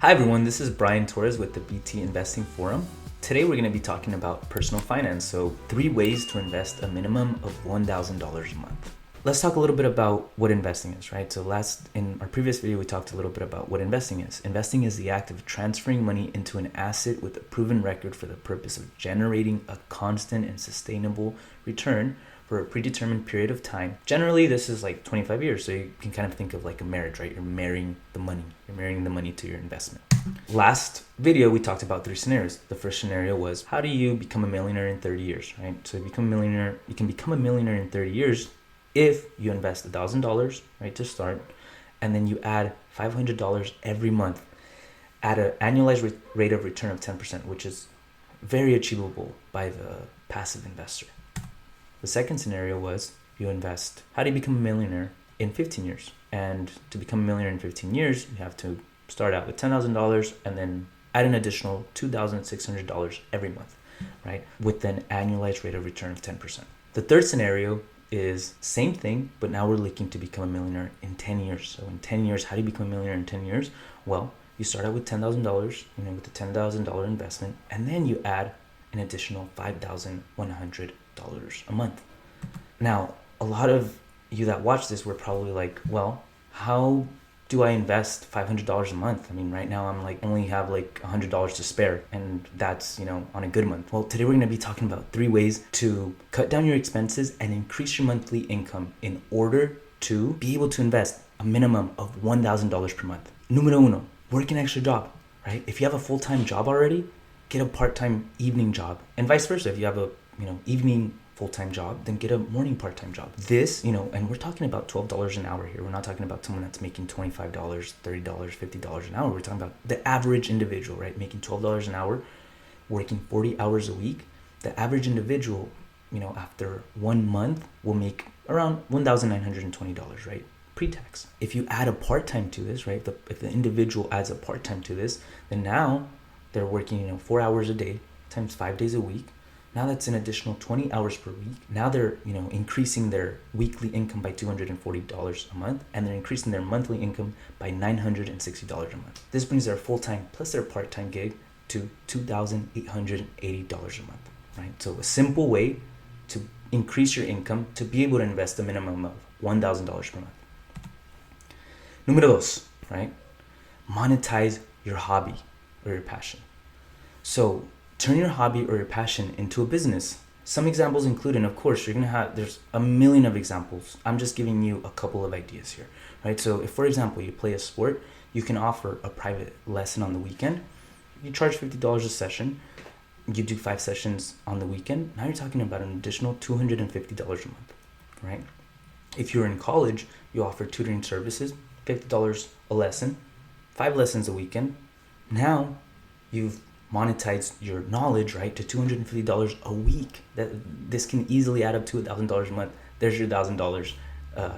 Hi everyone, this is Brian Torres with the BT Investing Forum. Today we're going to be talking about personal finance, so 3 ways to invest a minimum of $1,000 a month. Let's talk a little bit about what investing is, right? So in our previous video, we talked a little bit about what investing is. Investing is the act of transferring money into an asset with a proven record for the purpose of generating a constant and sustainable return for a predetermined period of time. Generally, this is like 25 years. So you can kind of think of like a marriage, right? You're marrying the money. You're marrying the money to your investment. Last video, we talked about 3 scenarios. The first scenario was, how do you become a millionaire in 30 years, right? So you can become a millionaire in 30 years if you invest $1,000, right, to start, and then you add $500 every month at an annualized rate of return of 10%, which is very achievable by the passive investor. The second scenario was, you invest, how do you become a millionaire in 15 years? And to become a millionaire in 15 years, you have to start out with $10,000 and then add an additional $2,600 every month, right, with an annualized rate of return of 10%. The third scenario is same thing, but now we're looking to become a millionaire in 10 years. So in 10 years, how do you become a millionaire in 10 years? Well, you start out with $10,000, with the $10,000 investment, and then you add an additional $5,100 a month. Now, a lot of you that watch this were probably like, well, how do I invest $500 a month? I mean, right now I'm only have $100 to spare, and that's, on a good month. Well, today we're going to be talking about 3 ways to cut down your expenses and increase your monthly income in order to be able to invest a minimum of $1,000 per month. Numero uno, work an extra job, right? If you have a full-time job already, get a part-time evening job, and vice versa. If you have a, evening full-time job, then get a morning part-time job. This, and we're talking about $12 an hour here. We're not talking about someone that's making $25, $30, $50 an hour. We're talking about the average individual, right? Making $12 an hour, working 40 hours a week. The average individual, after 1 month will make around $1,920, right? Pre-tax. If you add a part-time to this, right? If the individual adds a part-time to this, then now they're working, 4 hours a day times 5 days a week. Now that's an additional 20 hours per week. Now they're, increasing their weekly income by $240 a month, and they're increasing their monthly income by $960 a month. This brings their full-time plus their part-time gig to $2,880 a month, right? So a simple way to increase your income to be able to invest a minimum of $1,000 per month. Número dos, right? Monetize your hobby or your passion. So turn your hobby or your passion into a business. Some examples include, and of course, there's a million of examples. I'm just giving you a couple of ideas here, right? So if, for example, you play a sport, you can offer a private lesson on the weekend. You charge $50 a session. You do 5 sessions on the weekend. Now you're talking about an additional $250 a month, right? If you're in college, you offer tutoring services, $50 a lesson, 5 lessons a weekend. Now you've monetize your knowledge, right, to $250 a week. This can easily add up to $1,000 a month. There's your $1,000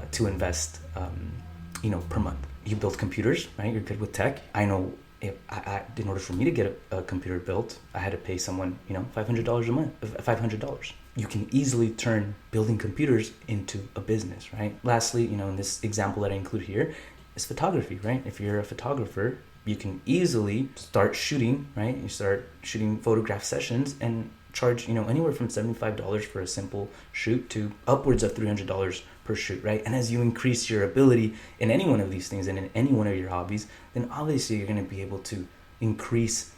to invest, per month. You build computers, right? You're good with tech. I know in order for me to get a computer built, I had to pay someone, $500 a month, $500. You can easily turn building computers into a business, right? Lastly, in this example that I include here is photography, right? If you're a photographer, you can easily start shooting, right? You start shooting photograph sessions and charge, anywhere from $75 for a simple shoot to upwards of $300 per shoot, right? And as you increase your ability in any one of these things and in any one of your hobbies, then obviously you're going to be able to increase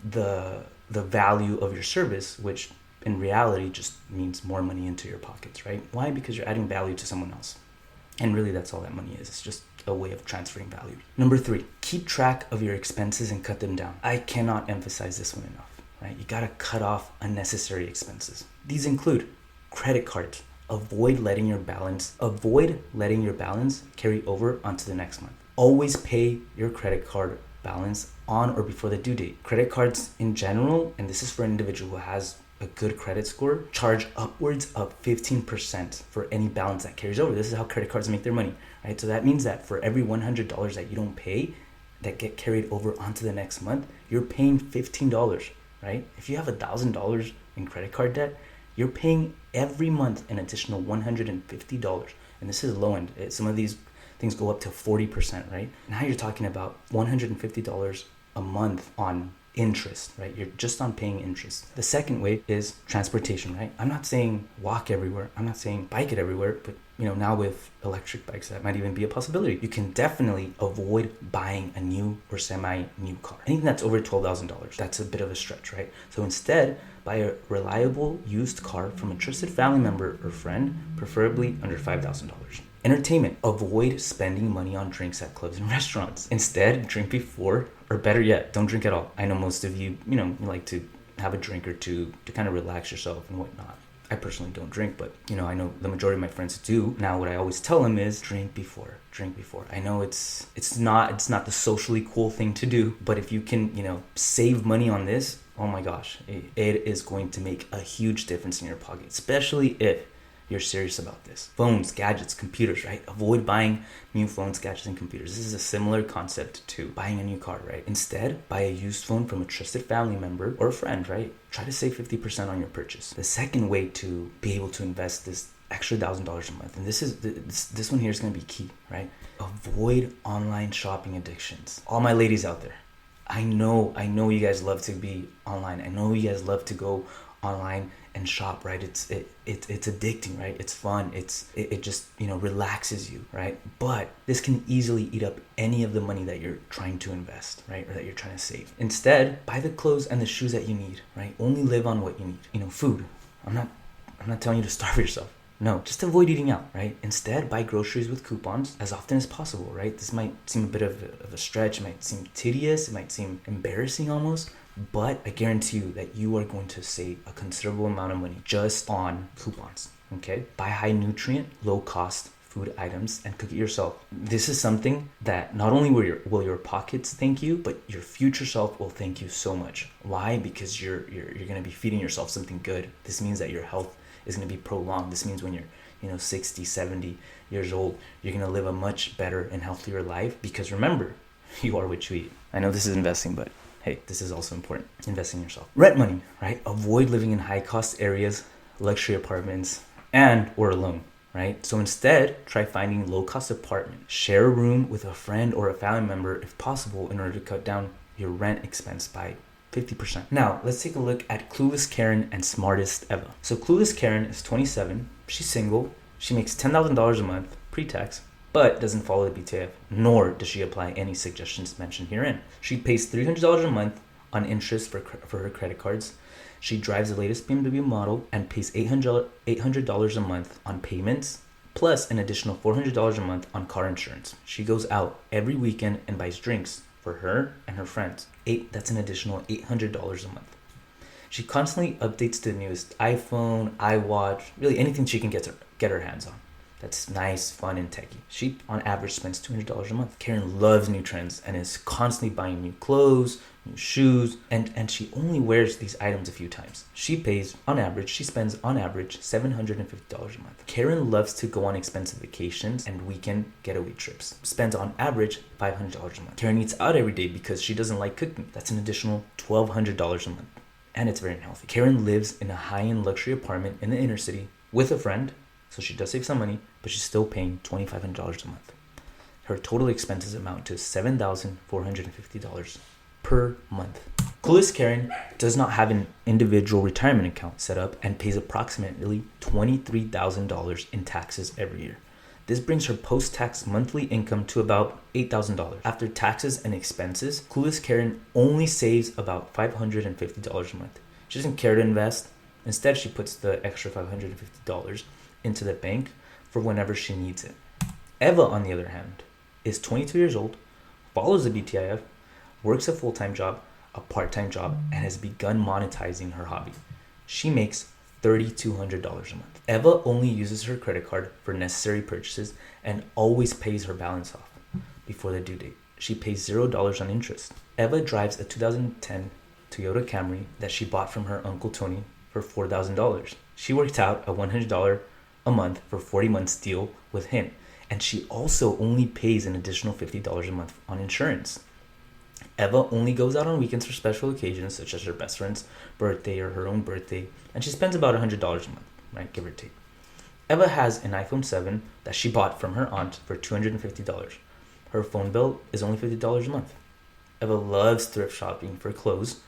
the value of your service, which in reality just means more money into your pockets, right? Why? Because you're adding value to someone else. And really, that's all that money is. It's just a way of transferring value. Number 3, keep track of your expenses and cut them down. I cannot emphasize this one enough, right? You gotta cut off unnecessary expenses. These include credit cards. Avoid letting your balance carry over onto the next month. Always pay your credit card balance on or before the due date. Credit cards in general, and this is for an individual who has a good credit score, charge upwards of 15% for any balance that carries over. This is how credit cards make their money, right? So that means that for every $100 that you don't pay that get carried over onto the next month, you're paying $15, right? If you have $1,000 in credit card debt, you're paying every month an additional $150. And this is low end. Some of these things go up to 40%, right? Now you're talking about $150 a month on interest, right? You're just on paying interest. The second way is transportation, right? I'm not saying walk everywhere. I'm not saying bike it everywhere, but now with electric bikes, that might even be a possibility. You can definitely avoid buying a new or semi-new car. Anything that's over $12,000, that's a bit of a stretch, right? So instead, buy a reliable used car from a trusted family member or friend, preferably under $5,000. Entertainment. Avoid spending money on drinks at clubs and restaurants. Instead, drink before, or better yet, don't drink at all. I know most of you, you like to have a drink or two to kind of relax yourself and whatnot. I personally don't drink, but I know the majority of my friends do. Now, what I always tell them is drink before. I know it's not the socially cool thing to do, but if you can, save money on this, oh my gosh, it is going to make a huge difference in your pocket, especially if you're serious about this. Phones, gadgets, computers, right? Avoid buying new phones, gadgets, and computers. This is a similar concept to buying a new car, right? Instead, buy a used phone from a trusted family member or a friend, right? Try to save 50% on your purchase. The second way to be able to invest this extra $1,000 a month, and this one here is going to be key, right? Avoid online shopping addictions. All my ladies out there, I know you guys love to be online. I know you guys love to go online and shop, right? It's addicting, right? It's fun. It just relaxes you, right? But this can easily eat up any of the money that you're trying to invest, right? Or that you're trying to save. Instead, buy the clothes and the shoes that you need, right? Only live on what you need. Food. I'm not telling you to starve yourself. No, just avoid eating out, right? Instead, buy groceries with coupons as often as possible, right? This might seem a bit of a stretch. It might seem tedious. It might seem embarrassing almost. But I guarantee you that you are going to save a considerable amount of money just on coupons, okay? Buy high nutrient, low cost food items and cook it yourself. This is something that not only will your pockets thank you, but your future self will thank you so much. Why? Because you're going to be feeding yourself something good. This means that your health is going to be prolonged. This means when you're 60, 70 years old, you're going to live a much better and healthier life because remember, you are what you eat. I know this is investing, but hey, this is also important. Invest in yourself. Rent money, right? Avoid living in high cost areas, luxury apartments, or alone, right? So instead, try finding low cost apartment. Share a room with a friend or a family member if possible in order to cut down your rent expense by 50%. Now, let's take a look at Clueless Caren and Smart Est Eva. So Clueless Caren is 27. She's single. She makes $10,000 a month pre-tax, but doesn't follow the BTF, nor does she apply any suggestions mentioned herein. She pays $300 a month on interest for her credit cards. She drives the latest BMW model and pays $800 a month on payments, plus an additional $400 a month on car insurance. She goes out every weekend and buys drinks for her and her friends. That's an additional $800 a month. She constantly updates the newest iPhone, iWatch, really anything she can get her hands on. That's nice, fun, and techy. She, on average, spends $200 a month. Caren loves new trends and is constantly buying new clothes, new shoes, and she only wears these items a few times. She spends on average $750 a month. Caren loves to go on expensive vacations and weekend getaway trips. Spends on average $500 a month. Caren eats out every day because she doesn't like cooking. That's an additional $1,200 a month. And it's very unhealthy. Caren lives in a high-end luxury apartment in the inner city with a friend, so she does save some money, but she's still paying $2,500 a month. Her total expenses amount to $7,450 per month. Clueless Caren does not have an individual retirement account set up and pays approximately $23,000 in taxes every year. This brings her post-tax monthly income to about $8,000. After taxes and expenses, Clueless Caren only saves about $550 a month. She doesn't care to invest. Instead, she puts the extra $550 into the bank for whenever she needs it. Eva, on the other hand, is 22 years old, follows the BTIF, works a full-time job, a part-time job, and has begun monetizing her hobby. She makes $3,200 a month. Eva only uses her credit card for necessary purchases and always pays her balance off before the due date. She pays $0 on interest. Eva drives a 2010 Toyota Camry that she bought from her Uncle Tony for $4,000. She worked out a $100 a month for 40 months deal with him, and she also only pays an additional $50 a month on insurance. Eva only goes out on weekends for special occasions such as her best friend's birthday or her own birthday, and she spends about $100 a month, right, give or take. Eva has an iPhone 7 that she bought from her aunt for $250. Her phone bill is only $50 a month. Eva loves thrift shopping for clothes.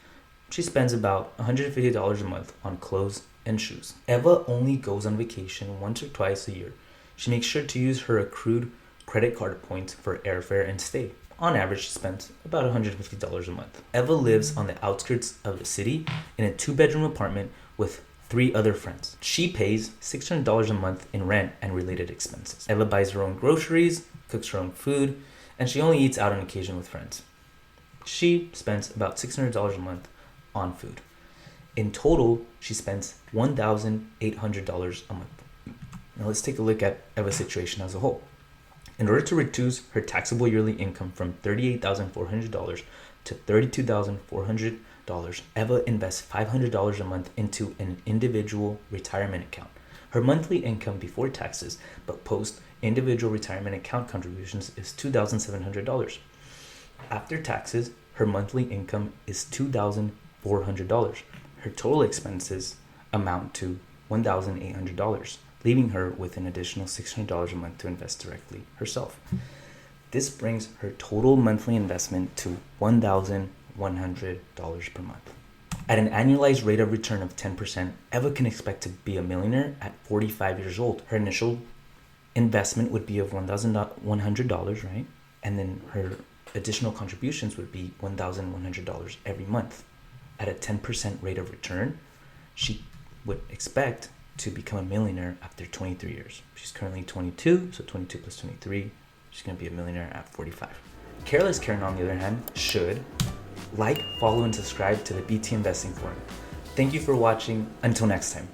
She spends about $150 a month on clothes and shoes. Eva only goes on vacation once or twice a year. She makes sure to use her accrued credit card points for airfare and stay. On average, she spends about $150 a month. Eva lives on the outskirts of the city in a 2-bedroom apartment with 3 other friends. She pays $600 a month in rent and related expenses. Eva buys her own groceries, cooks her own food, and she only eats out on occasion with friends. She spends about $600 a month on food. In total, she spends $1,800 a month. Now let's take a look at Eva's situation as a whole. In order to reduce her taxable yearly income from $38,400 to $32,400, Eva invests $500 a month into an individual retirement account. Her monthly income before taxes, but post individual retirement account contributions, is $2,700. After taxes, her monthly income is $2,400. Her total expenses amount to $1,800, leaving her with an additional $600 a month to invest directly herself. This brings her total monthly investment to $1,100 per month. At an annualized rate of return of 10%, Eva can expect to be a millionaire at 45 years old. Her initial investment would be of $1,100, right? And then her additional contributions would be $1,100 every month. At a 10% rate of return, she would expect to become a millionaire after 23 years. She's currently 22, so 22 plus 23, she's going to be a millionaire at 45. Less Caren, on the other hand, should like, follow, and subscribe to the BT Investing Forum. Thank you for watching. Until next time.